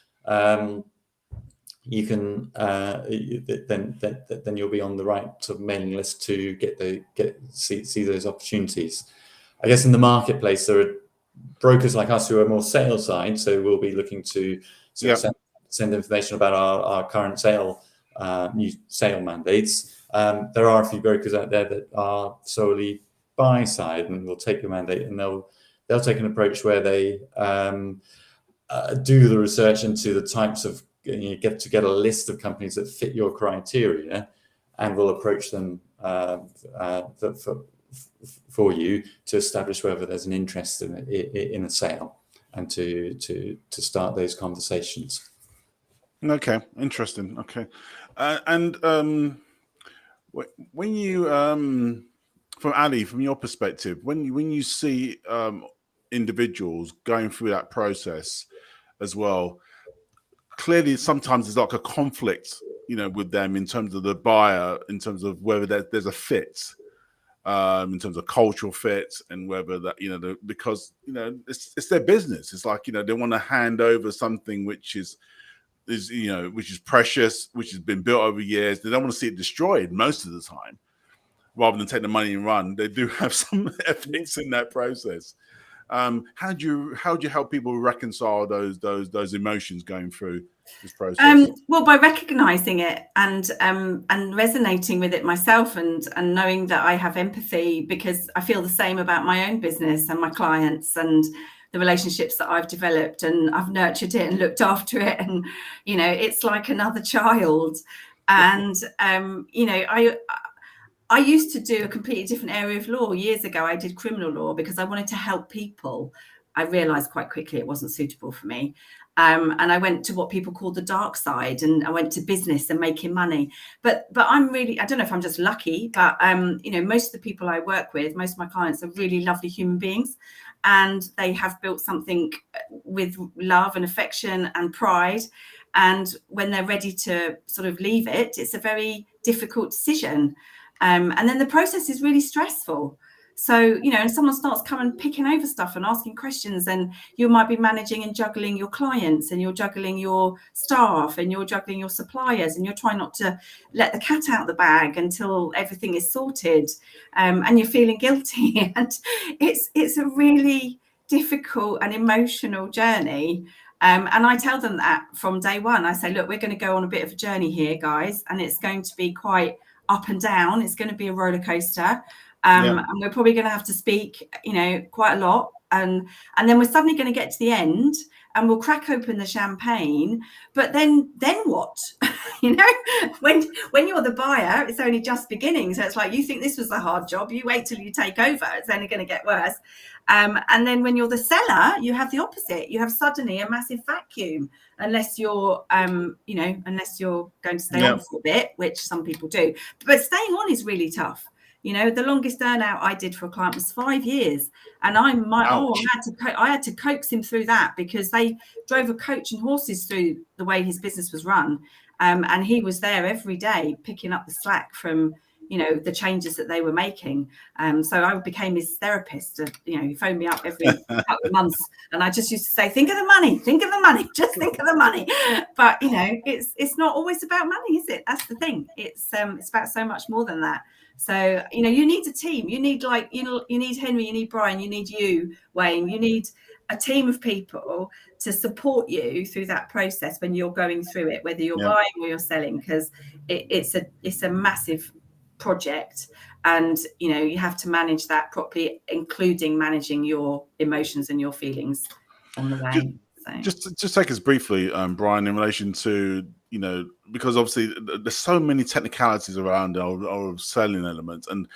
you can then you'll be on the right sort of mailing list to see those opportunities. I guess in the marketplace there are brokers like us who are more sales side, so we'll be looking to send information about our current new sale mandates. There are a few brokers out there that are solely buy side, and will take a mandate, and they'll take an approach where they do the research into the types of, you get a list of companies that fit your criteria, and will approach them for you to establish whether there's an interest in a sale, and to start those conversations. Okay, interesting. Okay, and when you from Ali, from your perspective, when you see individuals going through that process as well, clearly sometimes there's like a conflict, you know, with them in terms of the buyer, in terms of whether there's a fit, in terms of cultural fit, and whether that, you know, because, you know, it's their business. It's like, you know, they want to hand over something which is precious, which has been built over years. They don't want to see it destroyed most of the time. Rather than take the money and run, they do have some ethics in that process. How do you help people reconcile those emotions going through this process? Well, by recognizing it and resonating with it myself, and knowing that I have empathy, because I feel the same about my own business and my clients and the relationships that I've developed, and I've nurtured it and looked after it, and, you know, it's like another child. And you know, I used to do a completely different area of law years ago. I did criminal law because I wanted to help people. I realized quite quickly it wasn't suitable for me. And I went to what people call the dark side, and I went to business and making money. But I'm really, I don't know if I'm just lucky, but you know, most of the people I work with, most of my clients are really lovely human beings, and they have built something with love and affection and pride. And when they're ready to sort of leave it, it's a very difficult decision. And then the process is really stressful. So, you know, and someone starts coming picking over stuff and asking questions, and you might be managing and juggling your clients, and you're juggling your staff, and you're juggling your suppliers, and you're trying not to let the cat out of the bag until everything is sorted, and you're feeling guilty. And it's a really difficult and emotional journey. And I tell them that from day one. I say, look, we're going to go on a bit of a journey here, guys, and it's going to be quite up and down. It's going to be a roller coaster. And we're probably going to have to speak, you know, quite a lot. And then we're suddenly going to get to the end, and we'll crack open the champagne. But then what? You know, when you're the buyer, it's only just beginning. So it's like, you think this was a hard job, you wait till you take over. It's only going to get worse. And then when you're the seller, you have the opposite. You have suddenly a massive vacuum, unless you're, you know, unless you're going to stay on for a bit, which some people do. But staying on is really tough. You know, the longest earnout I did for a client was 5 years, and I had to coax him through that, because they drove a coach and horses through the way his business was run, and he was there every day picking up the slack from, you know, the changes that they were making. So I became his therapist. You know, he phoned me up every couple of months, and I just used to say, think of the money, just think of the money. But, you know, it's not always about money, is it? That's the thing. It's about so much more than that. So, you know, you need a team. You need, like, you know, you need Henry, you need Brian, you need you, Wayne, you need a team of people to support you through that process when you're going through it, whether you're buying or you're selling, because it's a massive project, and, you know, you have to manage that properly, including managing your emotions and your feelings on the way. Just take us briefly, Brian, in relation to, you know, because obviously there's so many technicalities around our selling elements, and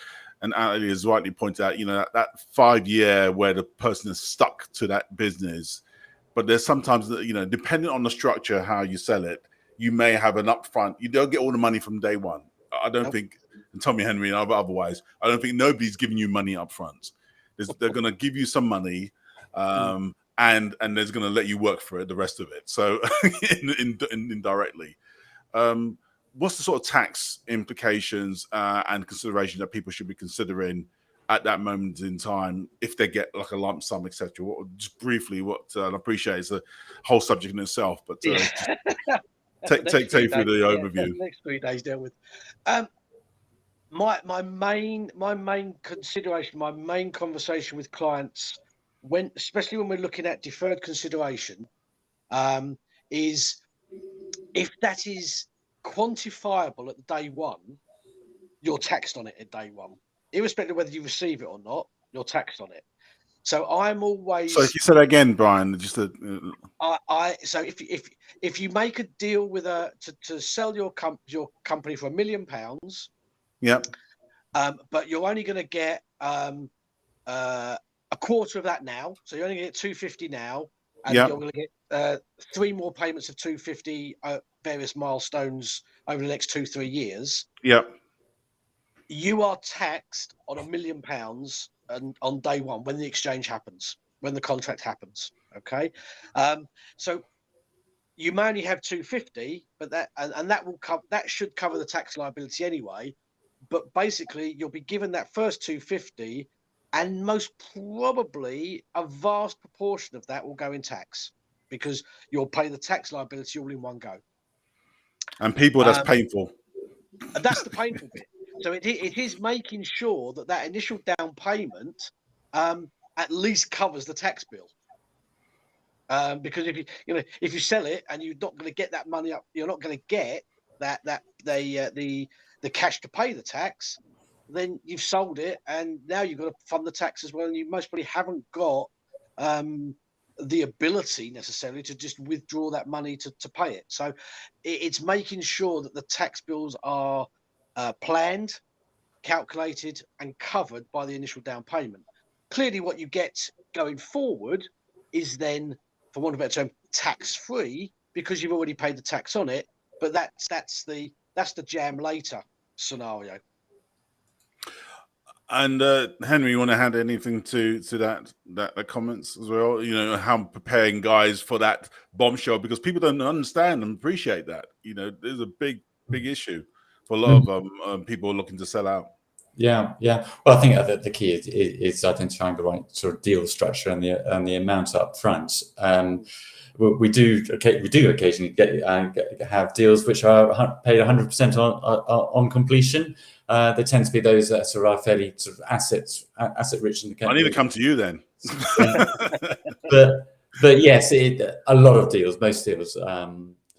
Ali has rightly pointed out, you know, that 5 year where the person is stuck to that business. But there's sometimes, you know, depending on the structure, how you sell it, you may have an upfront. You don't get all the money from day one. I don't think, and tell me, Henry, and otherwise, I don't think nobody's giving you money up front. They're going to give you some money, and there's going to let you work for it, the rest of it. So indirectly. What's the sort of tax implications and considerations that people should be considering at that moment in time if they get like a lump sum, etc.? Just briefly, I appreciate it's a whole subject in itself, but take through the overview. Next 3 days dealt with. My main consideration, my main conversation with clients, especially when we're looking at deferred consideration, is if that is quantifiable at day one, you're taxed on it at day one, irrespective of whether you receive it or not. You're taxed on it. So I'm always. So if you said again, Brian, just so if you make a deal with to sell your company for £1 million, but you're only going to get a quarter of that now, so you're only going to get 250 now, and you're going to get 3 more payments of 250 various milestones over the next 2-3 years. You are taxed on £1 million and on day one when the exchange happens, when the contract happens. Okay, so you may only have 250, but that should cover the tax liability anyway. But basically, you'll be given that first 250, and most probably a vast proportion of that will go in tax, because you'll pay the tax liability all in one go. And people, that's painful. And that's the painful bit. So it is making sure that initial down payment at least covers the tax bill. Because if you sell it and you're not going to get that money up, you're not going to get the cash to pay the tax, then you've sold it, and now you've got to fund the tax as well, and you most probably haven't got the ability necessarily to just withdraw that money to pay it. So it's making sure that the tax bills are planned, calculated, and covered by the initial down payment. Clearly, what you get going forward is then, for want of a better term, tax-free, because you've already paid the tax on it. But that's the jam later scenario. And Henry, you want to add anything to that comments as well? You know, how I'm preparing guys for that bombshell, because people don't understand and appreciate that. You know, there's a big issue for a lot of people looking to sell out. Yeah. Well, I think that the key is identifying the right sort of deal structure and the amount up front. We do occasionally have deals which are paid 100% on completion. They tend to be those that are fairly sort of asset rich in the company. I need to come to you then. but yes, a lot of deals, most deals,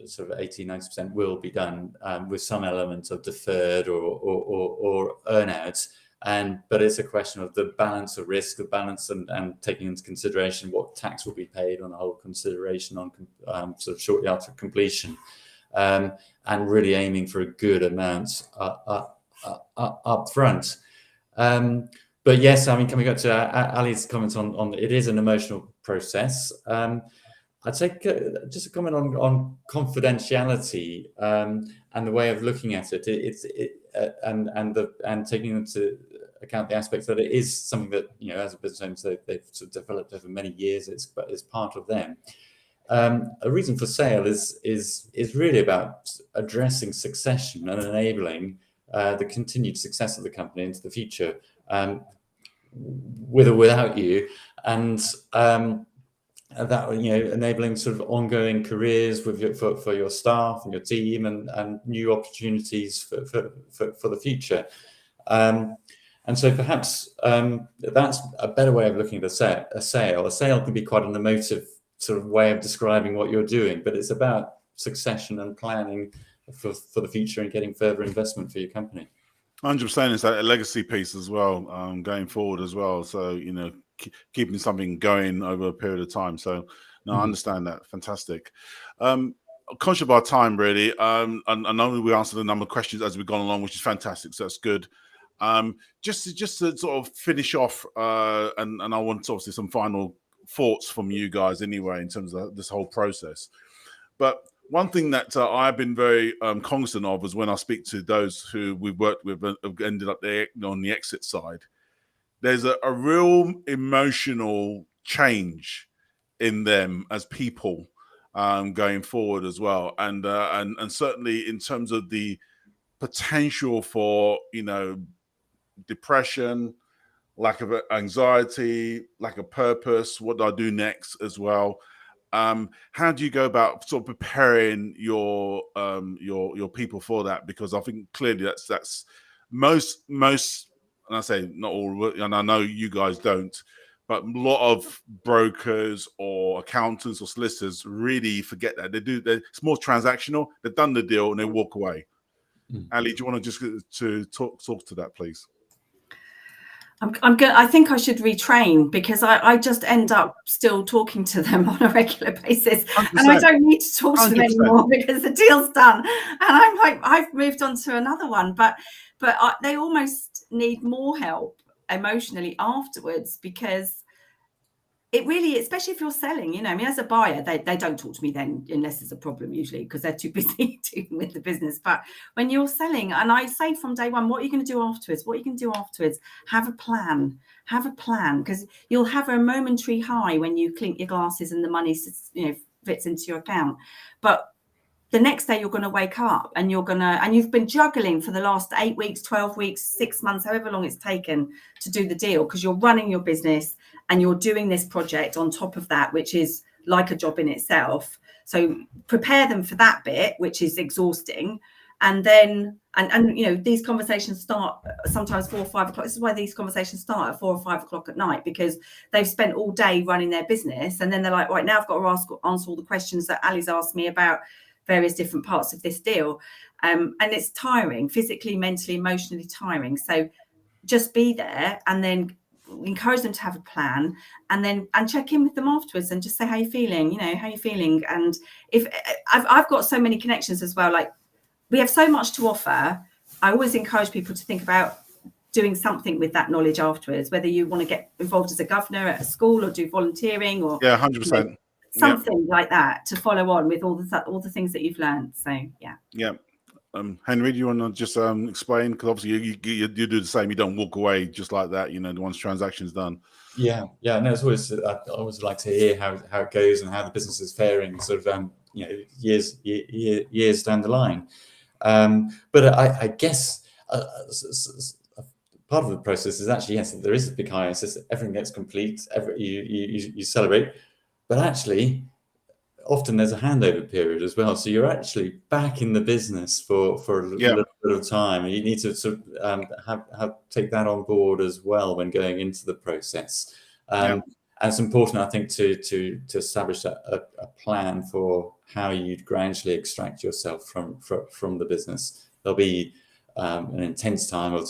sort of 80-90% will be done with some element of deferred or earn-outs. But it's a question of the balance of risk, the balance and taking into consideration what tax will be paid on the whole consideration on sort of shortly after completion, and really aiming for a good amount up front. But yes, I mean, coming up to Ali's comments on it is an emotional process. I'd say just a comment on confidentiality and the way of looking at it. And taking into account the aspects that it is something that, you know, as a business owner, they've sort of developed over many years. It's part of them. A reason for sale is really about addressing succession and enabling the continued success of the company into the future, with or without you, and that, you know, enabling sort of ongoing careers with for your staff and your team, and new opportunities for the future. And so perhaps that's a better way of looking at a sale. A sale can be quite an emotive sort of way of describing what you're doing, but it's about succession and planning for the future and getting further investment for your company. 100%. It's a legacy piece as well, going forward as well. So, you know, keeping something going over a period of time. So, no, I understand that. Fantastic. Conscious of our time, really. I know we answered a number of questions as we've gone along, which is fantastic. So that's good. Just to sort of finish off, and I want obviously some final thoughts from you guys anyway in terms of this whole process. But one thing that I've been very cognizant of is when I speak to those who we've worked with and have ended up there on the exit side, there's a real emotional change in them as people going forward as well, and certainly in terms of the potential for, you know, depression, lack of anxiety, lack of purpose. What do I do next as well? How do you go about sort of preparing your people for that? Because I think clearly that's most, and I say not all, and I know you guys don't, but a lot of brokers or accountants or solicitors really forget that. It's more transactional. They've done the deal and they walk away. Ali, do you want to just to talk to that, please? I'm good. I think I should retrain, because I just end up still talking to them on a regular basis, 100%. and I don't need to talk to them 100%. anymore because the deal's done, and I'm like, I've moved on to another one. But they almost need more help emotionally afterwards, because it really, especially if you're selling, you know, I mean, as a buyer, they don't talk to me then unless there's a problem, usually, because they're too busy dealing with the business. But when you're selling, and I say from day one, what are you going to do afterwards? What are you going to do afterwards? Have a plan, because you'll have a momentary high when you clink your glasses and the money, you know, fits into your account. But the next day you're going to wake up and you've been juggling for the last 8 weeks, 12 weeks, 6 months, however long it's taken to do the deal, because you're running your business and you're doing this project on top of that, which is like a job in itself. So prepare them for that bit, which is exhausting. And then, and you know, these conversations start sometimes 4 or 5 o'clock. This is why these conversations start at 4 or 5 o'clock at night, because they've spent all day running their business. And then they're like, right, now I've got to answer all the questions that Ali's asked me about various different parts of this deal. And it's tiring, physically, mentally, emotionally tiring. So just be there, and then encourage them to have a plan, and check in with them afterwards and just say, how you feeling? You know, how you feeling? And if I've got so many connections as well, like we have so much to offer. I always encourage people to think about doing something with that knowledge afterwards, whether you want to get involved as a governor at a school or do volunteering, or 100%. You know, something like that to follow on with all the things that you've learned. So yeah. Henry, do you want to just explain? Because obviously you do the same. You don't walk away just like that, you know, once transaction's done. Yeah. No, it's always, I always like to hear how it goes and how the business is faring, sort of you know, years down the line. But I guess part of the process is actually, yes, there is a big hiatus. Everything gets complete. You celebrate, but actually, often there's a handover period as well. So you're actually back in the business for a little bit of time, and you need to sort of take that on board as well when going into the process. And it's important, I think, to establish a plan for how you'd gradually extract yourself from the business. There'll be an intense time of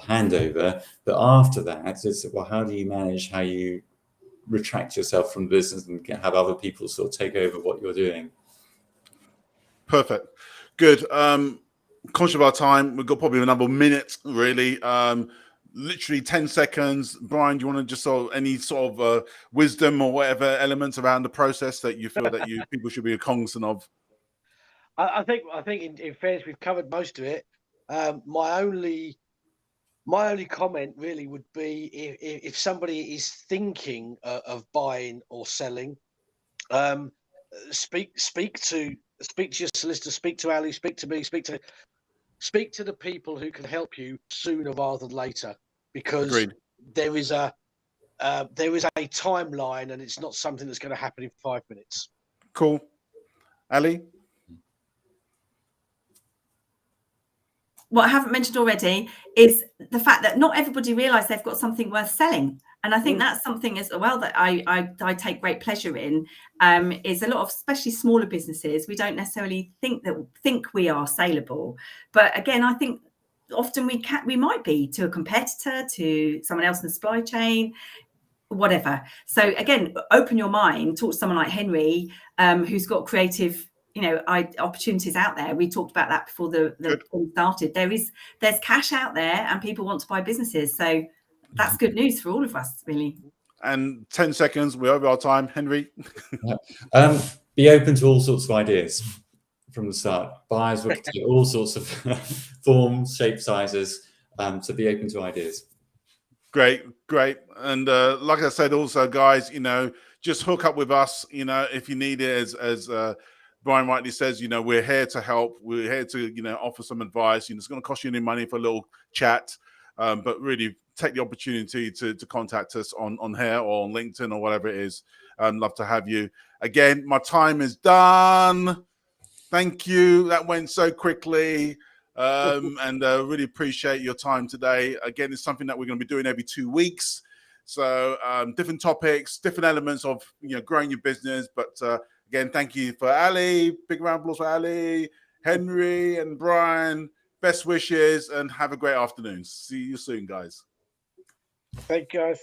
handover, but after that, it's, well, how do you manage how you retract yourself from the business and have other people sort of take over what you're doing? Perfect. Good. Conscious of our time, we've got probably another minute, really. Literally 10 seconds. Brian, do you want to just any sort of wisdom or whatever elements around the process that you feel that people should be cognizant of? I think in fairness, we've covered most of it. My only comment really would be if somebody is thinking of buying or selling, speak to your solicitor, speak to Ali, speak to me, speak to the people who can help you sooner rather than later, because Agreed. there is a timeline, and it's not something that's going to happen in 5 minutes. Cool. Ali? What I haven't mentioned already is the fact that not everybody realise they've got something worth selling. And I think that's something as well that I take great pleasure in, is a lot of, especially smaller businesses, we don't necessarily think we are saleable. But again, I think often we might be to a competitor, to someone else in the supply chain, whatever. So again, open your mind, talk to someone like Henry, who's got creative opportunities out there. We talked about that before the thing started. There's cash out there and people want to buy businesses. So that's good news for all of us, really. And 10 seconds, we're over our time. Henry? Be open to all sorts of ideas from the start. Buyers will take all sorts of forms, shape, sizes, so be open to ideas. Great. And like I said, also, guys, just hook up with us, if you need it, as Brian rightly says, we're here to help. We're here to, offer some advice. It's going to cost you any money for a little chat, but really take the opportunity to contact us on here or on LinkedIn or whatever it is. I'd love to have you. Again, my time is done. Thank you. That went so quickly. And really appreciate your time today. Again, it's something that we're going to be doing every 2 weeks. So different topics, different elements of growing your business. But again, thank you for Ali. Big round of applause for Ali, Henry, and Brian. Best wishes and have a great afternoon. See you soon, guys. Thank you, guys.